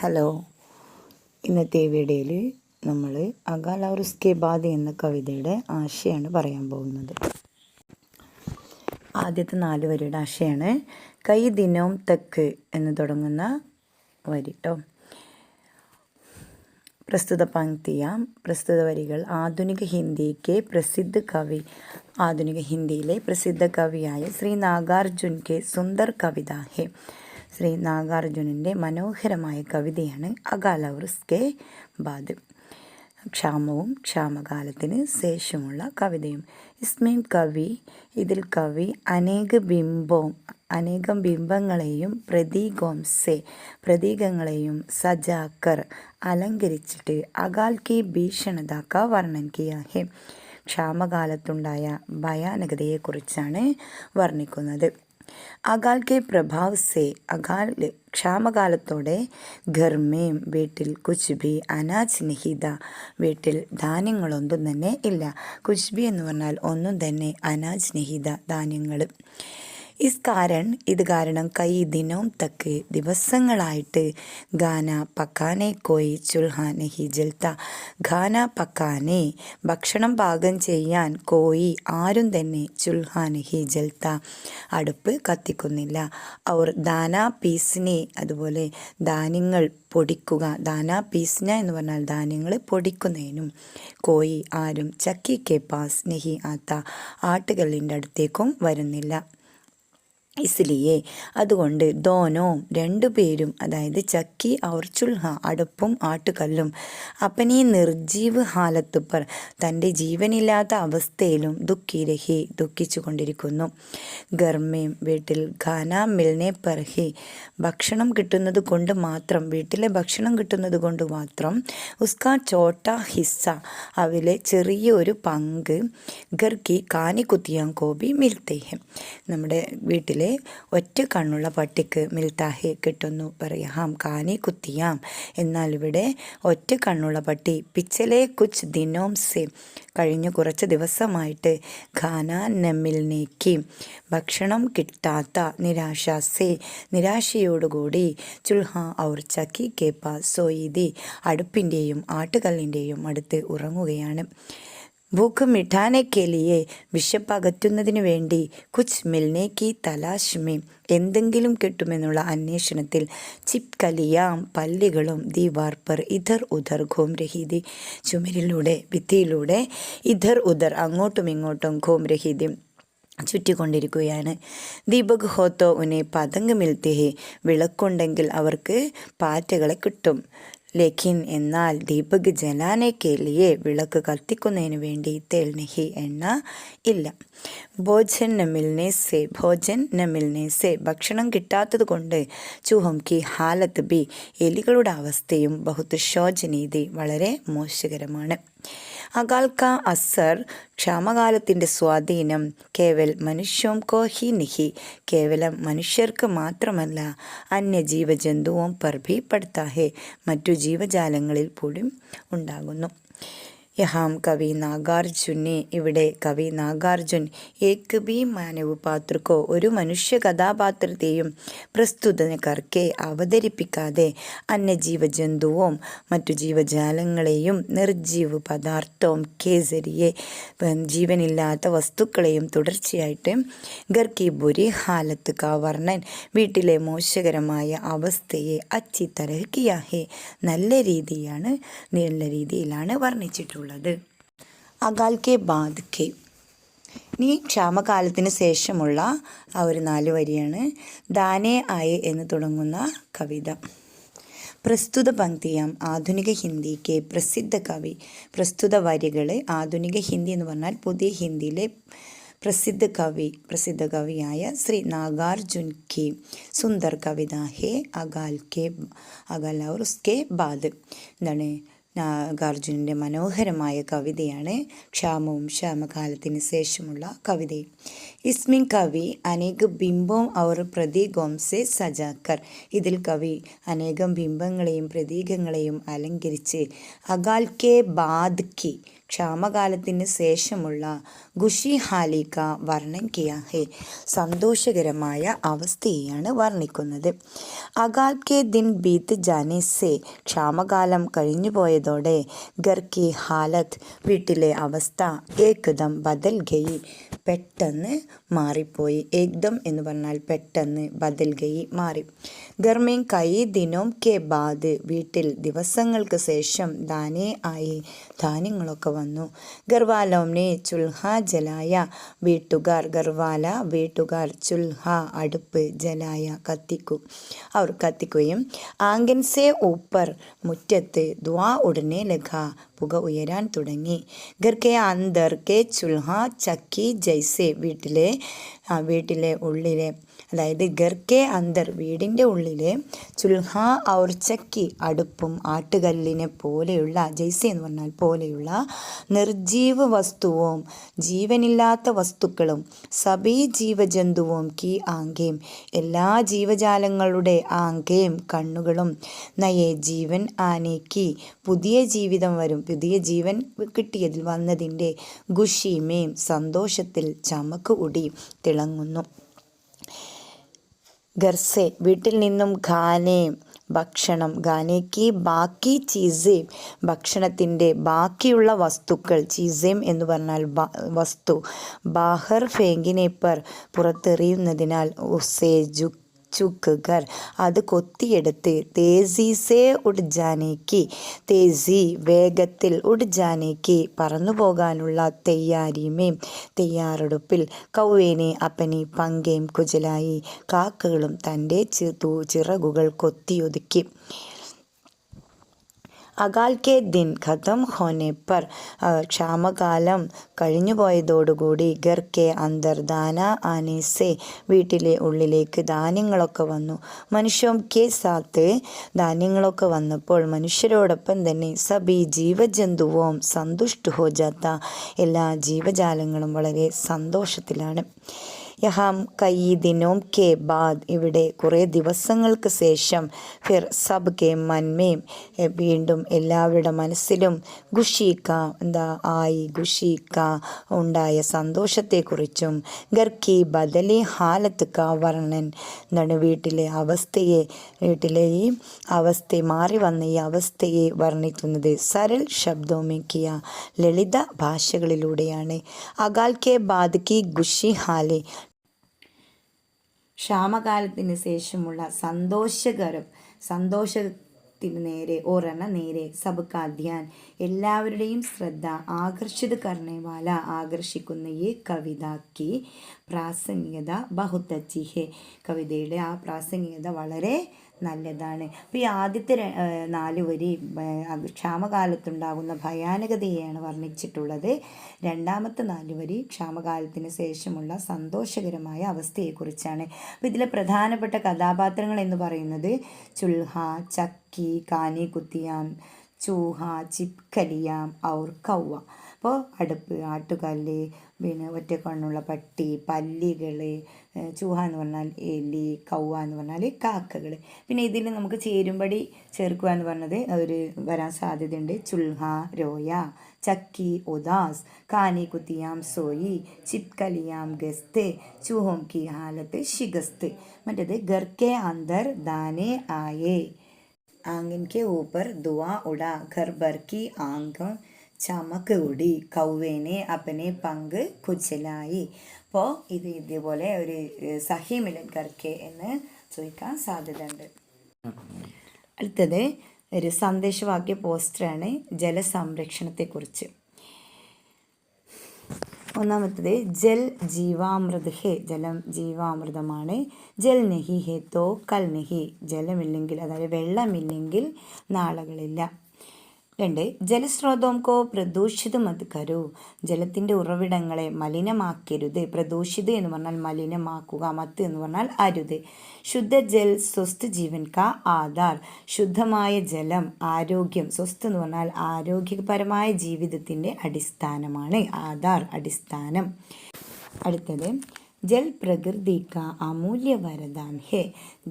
Hello, ഇന്നത്തെ വീഡിയോയിൽ നമ്മൾ അകാൽ ഔർ ഉസ്കെ ബാദ് എന്ന കവിതയുടെ ആശയമാണ് പറയാൻ പോകുന്നത്. ആദ്യത്തെ 4 വരിയുടെ ആശയമാണ് കൈ ദിനോം തക്ക് എന്ന് തുടങ്ങുന്ന വരി കേട്ടോ. പ്രസ്തുത പങ്ക്തിയാം പ്രസ്തുത വരികൾ ആധുനിക ഹിന്ദിയിലെ പ്രസിദ്ധ കവിയായ ശ്രീ നാഗാർജുൻ കെ സുന്ദർ കവിത ഹെ. ശ്രീ നാഗാർജുനൻ്റെ മനോഹരമായ കവിതയാണ് അകാൽ ഔർ ഉസ്കെ ബാദ്. ക്ഷാമവും ക്ഷാമകാലത്തിന് ശേഷമുള്ള കവിതയും. ഇതിൽ കവി അനേകം ബിംബങ്ങളെയും പ്രതീകങ്ങളെയും സജാക്കർ അലങ്കരിച്ചിട്ട് അകാൽ കി ഭീഷണത കാ വർണ്ണൻ കിയാ ഹെ. ക്ഷാമകാലത്തുണ്ടായ ഭയാനകതയെക്കുറിച്ചാണ് വർണ്ണിക്കുന്നത്. അകാൽ കെ പ്രഭാവ് സെ ക്ഷാമകാലത്തോടെ ഘർമേം വീട്ടിൽ കുച്ച് ഭി അനാജ് നഹിത വീട്ടിൽ ധാന്യങ്ങളൊന്നും തന്നെ ഇല്ല. കുച്ച് ഭി എന്ന് പറഞ്ഞാൽ ഒന്നും തന്നെ, അനാജ് നഹിത ധാന്യങ്ങൾ. ഇത് കാരണം കൈ ദിനോം തക്ക് ദിവസങ്ങളായിട്ട് ഖാന പക്കാനെ കോയി ചുൽഹ നഹി ജൽത്ത. ഖാന പക്കാനെ ഭക്ഷണം പാകം ചെയ്യാൻ കോയി ആരും തന്നെ ചുൽഹ നഹി ജൽത്ത അടുപ്പ് കത്തിക്കുന്നില്ല. ഔർ ദാന പീസ്നെ അതുപോലെ ധാന്യങ്ങൾ പൊടിക്കുക. ദാന പീസ്ന എന്ന് പറഞ്ഞാൽ ധാന്യങ്ങൾ പൊടിക്കുന്നതിനും കോയി ആരും ചക്കി കെ പാസ് നഹി ആത്ത ആട്ടുകല്ലിൻ്റെ അടുത്തേക്കും വരുന്നില്ല. ഇസ്ലിയെ അതുകൊണ്ട് ദോനോ രണ്ടുപേരും, അതായത് ചക്കി ഔർ ചുൽഹ അടുപ്പും ആട്ടുകല്ലും, അപ്പനീ നിർജീവ് ഹാലത്ത് പർ തൻ്റെ ജീവനില്ലാത്ത അവസ്ഥയിലും ദുഃഖിച്ചു കൊണ്ടിരിക്കുന്നു. ഗർമേം വീട്ടിൽ ഖാന മിൽനെ പർ ഹി ഭക്ഷണം കിട്ടുന്നത് കൊണ്ട് മാത്രം, വീട്ടിലെ ഭക്ഷണം കിട്ടുന്നത് കൊണ്ട് മാത്രം, ഉസ്കാ ചോട്ടാ ഹിസ്സ അവയിലെ ചെറിയ ഒരു പങ്ക്, ഘർ കി കാനി കുത്തിയാൻ കോബി മിൽത്തേ ഹെ നമ്മുടെ വീട്ടിലെ ഒറ്റ കണ്ണുള്ള പട്ടിക്ക് മിൽത്താഹെ കിട്ടുന്നു പറയാം. കാനി കുത്തിയാം എന്നാൽ ഇവിടെ ഒറ്റ കണ്ണുള്ള പട്ടി പിച്ചലെ കുച്ച് ദിനോം സെ കഴിഞ്ഞ കുറച്ച് ദിവസമായിട്ട് ഖാന നമിൽനേക്ക് ഭക്ഷണം കിട്ടാത്ത നിരാശയോടുകൂടി ചുൽഹ ഔർ ചക്കി കെ പാസ് സോയിദി അടുപ്പിൻ്റെയും ആട്ടുകല്ലിൻ്റെയും അടുത്ത് ഉറങ്ങുകയാണ്. ഭൂഖ് മിഠാനെ കെലിയെ വിശപ്പകറ്റുന്നതിനു വേണ്ടി കുച്ച് മിൽനെ കി തലാഷ് മേ എന്തെങ്കിലും കിട്ടുമെന്നുള്ള അന്വേഷണത്തിൽ ചിപ്കലിയാം പല്ലികളും ദീവാർ പർ ഇധർ ഉധർ ഘൂം രഹീതി ചുമരിലൂടെ ഭിത്തിയിലൂടെ ഇധർ ഉധർ അങ്ങോട്ടും ഇങ്ങോട്ടും ഘൂം രഹീതി ചുറ്റിക്കൊണ്ടിരിക്കുകയാണ്. ദീപക് ഹോത്തോ ഉനെ പതംഗ് മിൽത്തെ ഹെ വിളക്കുണ്ടെങ്കിൽ അവർക്ക് പാറ്റകളെ കിട്ടും. ലേഖിൻ എന്നാൽ ദീപക് ജലാനെ കേലിയെ വിളക്ക് കത്തിക്കുന്നതിന് വേണ്ടി തേൽ നഹി എണ്ണ ഇല്ല. ഭോജൻ ന മിൽനെ സെ ഭക്ഷണം കിട്ടാത്തത് കൊണ്ട് ചൂഹം കി ഹാലത്ത് ബി എലികളുടെ അവസ്ഥയും ബഹുത് ശോചനീതി വളരെ മോശകരമാണ്. അകാൽ കാ അസർ ക്ഷാമകാലത്തിൻ്റെ സ്വാധീനം കേവൽ മനുഷ്യോം കോ ഹി നിഹി കേവലം മനുഷ്യർക്ക് മാത്രമല്ല, അന്യജീവജന്തുവും പർ ഭി പടുത്താ ഹെ മറ്റു ജീവജാലങ്ങളിൽ പോലും ഉണ്ടാകുന്നു. യഹാം കവി നാഗാർജുനെ ഇവിടെ കവി നാഗാർജുൻ ഏക് ബി മാനവ പാത്രക്കോ ഒരു മനുഷ്യ കഥാപാത്രത്തെയും പ്രസ്തുതകർക്കെ അവതരിപ്പിക്കാതെ അന്യജീവജന്തുവും മറ്റു ജീവജാലങ്ങളെയും നിർജീവ് പദാർത്ഥവും കേസരിയെ ജീവനില്ലാത്ത വസ്തുക്കളെയും തുടർച്ചയായിട്ട് ഗർക്കി ബുരി ഹാലത്ത് കാ വർണ്ണൻ വീട്ടിലെ മോശകരമായ അവസ്ഥയെ അച്ചി തരഹ് കിയാ ഹെ നല്ല രീതിയിലാണ് വർണ്ണിച്ചിട്ടുള്ളത്. അകാൽ കെ ബാദ് കെ ഇനി ക്ഷാമകാലത്തിന് ശേഷമുള്ള ആ ഒരു 4 വരിയാണ് ദാനെ ആയെ എന്ന് തുടങ്ങുന്ന കവിത. പ്രസ്തുത പങ്ക്തിയാം ആധുനിക ഹിന്ദിക്ക് പ്രസ്തുത വരികൾ ആധുനിക ഹിന്ദി എന്ന് പറഞ്ഞാൽ പുതിയ ഹിന്ദിയിലെ പ്രസിദ്ധ കവിയായ ശ്രീ നാഗാർജുൻ കി സുന്ദർ കവിത ഹെ അകാൽ ഔർ ഉസ്കെ ബാദ്. എന്താണ്? നാഗാർജുനൻ്റെ മനോഹരമായ കവിതയാണ് ക്ഷാമവും ക്ഷാമകാലത്തിന് ശേഷമുള്ള കവിതയും. ഇസ്മിൻ കവി അനേക ബിംബോം ഔർ പ്രതീകോം സെ സജാക്കർ ഇതിൽ കവി അനേകം ബിംബങ്ങളെയും പ്രതീകങ്ങളെയും അലങ്കരിച്ച് അകാൽ കെ ബാദ് കി ക്ഷാമകാലത്തിന് ശേഷമുള്ള ഖുഷി ഹാലി കാ വർണ്ണൻ കിയാ ഹെ. സന്തോഷകരമായ അവസ്ഥയെയാണ് വർണ്ണിക്കുന്നത്. അകാൽ കെ ദിൻ ബീത്ത് ജാനെ സെ. ക്ഷാമകാലം കഴിഞ്ഞുപോയതോടെ ഗർ കി ഹാലത്ത്, വീട്ടിലെ അവസ്ഥ ഏകദം ബദൽ ഗയി, പെട്ടെന്ന് മാറിപ്പോയി. ഏകദം എന്ന് പറഞ്ഞാൽ പെട്ടെന്ന്, ബദൽ ഗയി മാറി. ഗർമേം കൈ ദിനോം കെ ബാദ്, വീട്ടിൽ ദിവസങ്ങൾക്ക് ശേഷം ദാനേ ആയി, ധാന്യങ്ങളൊക്കെ വന്നു. ഗർവാലോംനെ ചുൽഹ ജലായ, വീട്ടുകാർ, ഗർവാല വീട്ടുകാർ, ചുൽഹ അടുപ്പ്, ജലായ അവർ കത്തിക്കുകയും. ആംഗൻ സേ ഊപ്പർ, മുറ്റത്ത്, ദ്വാ ഉടനെ ലഖ, പുക ഉയരാൻ തുടങ്ങി. ഗർ കെ അന്തർ കെ ചുൽഹ ചക്കി ജൈസെ, വീട്ടിലെ ഉള്ളിലെ, അതായത് ഗർ കെ അന്തർ വീടിൻ്റെ ഉള്ളിലെ, ചുൽഹ ഔർ ചക്കി അടുപ്പും ആട്ടുകല്ലിനെ പോലെയുള്ള, ജൈസെ എന്ന് പറഞ്ഞാൽ പോലെയുള്ള, നിർജീവ വസ്തുവും ജീവനില്ലാത്ത വസ്തുക്കളും, സബീ ജീവജന്തുവും കി ആങ്കേം, എല്ലാ ജീവജാലങ്ങളുടെ ആങ്കേം കണ്ണുകളും, നയേ ജീവൻ ആനേക്ക്, പുതിയ ജീവിതം വരും, പുതിയ ജീവൻ കിട്ടിയതിൽ വന്നതിൻ്റെ, ഖുഷിമേം സന്തോഷത്തിൽ, ചമക്ക് ഉടി തിളങ്ങുന്നു. ഗർസെ വീട്ടിൽ നിന്നും, ഖാനെ ഭക്ഷണം, ഖാനേക്ക് ബാക്കി ചീസേം ഭക്ഷണത്തിൻ്റെ ബാക്കിയുള്ള വസ്തുക്കൾ, ചീസേം എന്ന് പറഞ്ഞാൽ വസ്തു, ബാഹർ ഫേങ്കിനെപ്പർ പുറത്തെറിയുന്നതിനാൽ, ഉസേ ചുക്കർ അത് കൊത്തിയെടുത്ത്, തേസി സേ ഉഡ്ജാനേക്ക്, തേസി വേഗത്തിൽ, ഉഡ്ജാനേക്ക് പറന്നു പോകാനുള്ള, തയ്യാരിമേം തയ്യാറെടുപ്പിൽ, കൗവേനെ അപ്പനി പങ്കേം കുജലായി, കാക്കകളും തൻ്റെ ചിറകുകൾ കൊത്തിയൊതുക്കി. അകാൽ കെ ദിൻ ഖതം ഹോനെ പർ, ക്ഷാമകാലം കഴിഞ്ഞുപോയതോടുകൂടി, ഗർ കെ അന്തർ ദാന ആനെ സെ, വീട്ടിലെ ഉള്ളിലേക്ക് ധാന്യങ്ങളൊക്കെ വന്നു. മനുഷ്യോം കെ സാത്ത്, ധാന്യങ്ങളൊക്കെ വന്നപ്പോൾ മനുഷ്യരോടൊപ്പം തന്നെ, സബി ജീവജന്തുവും സന്തുഷ്ട ഹോ ജാത്ത, എല്ലാ ജീവജാലങ്ങളും വളരെ സന്തോഷത്തിലാണ്. യഹാം കൈ ദിനോം കെ ബാദ്, ഇവിടെ കുറേ ദിവസങ്ങൾക്ക് ശേഷം, ഫിർ സബ് കെ മൻമേം, വീണ്ടും എല്ലാവരുടെ മനസ്സിലും, ഖുഷിക്ക ഖുഷിക്ക ഉണ്ടായ സന്തോഷത്തെക്കുറിച്ചും, ഗർക്കി ബദലി ഹാലത്ത് കാ വർണ്ണൻ, എന്താണ് വീട്ടിലെ ഈ അവസ്ഥ മാറി വന്ന ഈ അവസ്ഥയെ വർണ്ണിക്കുന്നത് സരൽ ശബ്ദോമേ കിയ, ലളിത ഭാഷകളിലൂടെയാണ്. അകാൽ കെ ബാദ് കി ഖുഷി ഹാലെ, ക്ഷാമകാലത്തിന് ശേഷമുള്ള സന്തോഷത്തിന് നേരെ, നേരെ, സബ്കാ ധ്യാൻ എല്ലാവരുടെയും ശ്രദ്ധ, ആകർഷിത് കർണേ വാല ആകർഷിക്കുന്ന ഈ കവിതയ്ക്ക് പ്രാസംഗികത ബഹുത് അച്ചി ഹെ, കവിതയുടെ ആ പ്രാസംഗികത വളരെ നല്ലതാണ്. അപ്പോൾ ഈ ആദ്യത്തെ 4 വരി ക്ഷാമകാലത്തുണ്ടാകുന്ന ഭയാനകതയെയാണ് വർണ്ണിച്ചിട്ടുള്ളത്. രണ്ടാമത്തെ 4 വരി ക്ഷാമകാലത്തിന് ശേഷമുള്ള സന്തോഷകരമായ അവസ്ഥയെക്കുറിച്ചാണ്. അപ്പോൾ ഇതിലെ പ്രധാനപ്പെട്ട കഥാപാത്രങ്ങൾ എന്ന് പറയുന്നത് ചുൽഹ, ചക്കി, കാനി കുത്തിയാം, ചൂഹ, ചിപ്കലിയാം ഔർ കൗവ. അപ്പോൾ അടുപ്പ്, ആട്ടുകല്ല്, പിന്നെ ഒറ്റക്കണ്ണുള്ള പട്ടി, പല്ലികൾ, ചൂഹ എന്ന് പറഞ്ഞാൽ എലി, കൗവ എന്ന് പറഞ്ഞാൽ കാക്കകൾ. പിന്നെ ഇതിൽ നമുക്ക് ചേരുംപടി ചേർക്കുക എന്ന് പറഞ്ഞത് വരാൻ സാധ്യതയുണ്ട്. ചുൽഹ രോയ, ചക്കി ഉദാസ്, കാനി കുത്തിയാം സോയി, ചിപ്കലിയാം ഗസ്ത്, ചൂഹോം കി ഹാലത്ത് ഷിഗസ്ത്. മറ്റേത് ഗർ കെ അന്തർ ദാനെ ആയേ, ആംഗൻ കെ ഊപ്പർ ദുആ ഉടാ, ഘർ ഭർ കി ആംഗൻ ചമക്ക് ഉടി, കൗവേനെ അപ്പനെ പങ്ക് കുച്ചലായി. അപ്പോൾ ഇതേപോലെ ഒരു സഹി മിലൻ കർക്കെ എന്ന് ചോദിക്കാൻ സാധ്യതയുണ്ട്. അടുത്തത് ഒരു സന്ദേശവാക്യ പോസ്റ്ററാണ് ജലസംരക്ഷണത്തെക്കുറിച്ച്. ഒന്നാമത്തത് ജൽ ജീവാമൃത് ഹേ, ജലം ജീവാമൃതമാണ്. ജൽ നഹി ഹേ തോ കൽ നഹി, ജലമില്ലെങ്കിൽ അതായത് വെള്ളമില്ലെങ്കിൽ നാളകളില്ല. 2 ജലസ്രോതോം കോ പ്രദൂഷിത് മത് കരു, ജലത്തിൻ്റെ ഉറവിടങ്ങളെ മലിനമാക്കരുത്. പ്രദൂഷിത് എന്ന് പറഞ്ഞാൽ മലിനമാക്കുക, മത്ത് എന്ന് പറഞ്ഞാൽ അരുത്. ശുദ്ധ ജൽ സ്വസ്ഥ ജീവൻ കാ ആധാർ, ശുദ്ധമായ ജലം ആരോഗ്യം, സ്വസ്ഥ എന്ന് പറഞ്ഞാൽ ആരോഗ്യപരമായ ജീവിതത്തിൻ്റെ അടിസ്ഥാനമാണ്. ആധാർ അടിസ്ഥാനം. അടുത്തത് ജൽ പ്രകൃതി കാ അമൂല്യ വരദാൻ ഹേ,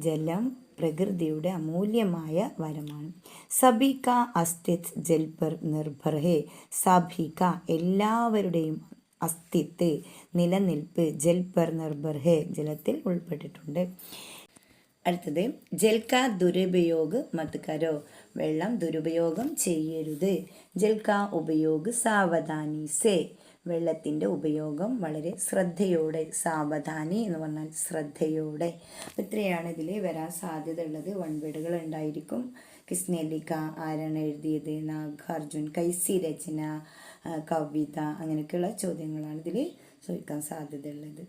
ജലം പ്രകൃതിയുടെ അമൂല്യമായ വരമാണ്. സബി കാ അസ്തിത്വ ജൽ പർ നിർഭർ ഹേ. സബി കാ എല്ലാവരുടെയും അസ്തിത്വ നിലനിൽപ്പ് ജൽ പർ നിർഭർ ഹേ ജലത്തിൽ ഉൾപ്പെട്ടിട്ടുണ്ട്. അടുത്തത് ജൽ കാ ദുരുപയോഗ മത് കരോ. വെള്ളം ദുരുപയോഗം ചെയ്യരുത്. ജൽ കാ ഉപയോഗ സാവധാനി സേ. വെള്ളത്തിൻ്റെ ഉപയോഗം വളരെ ശ്രദ്ധയോടെ. സാവധാനി എന്ന് പറഞ്ഞാൽ ശ്രദ്ധയോടെ. ഇത്രയാണ് ഇതിൽ വരാൻ സാധ്യത ഉള്ളത്. വൺവേഡുകൾ ഉണ്ടായിരിക്കും. കിസ്നെ ലിഖ, ആരാണ് എഴുതിയത്, നാഗാർജുൻ, കൈസി രചന, കവിത, അങ്ങനെയൊക്കെയുള്ള ചോദ്യങ്ങളാണ് ഇതിൽ ചോദിക്കാൻ സാധ്യതയുള്ളത്.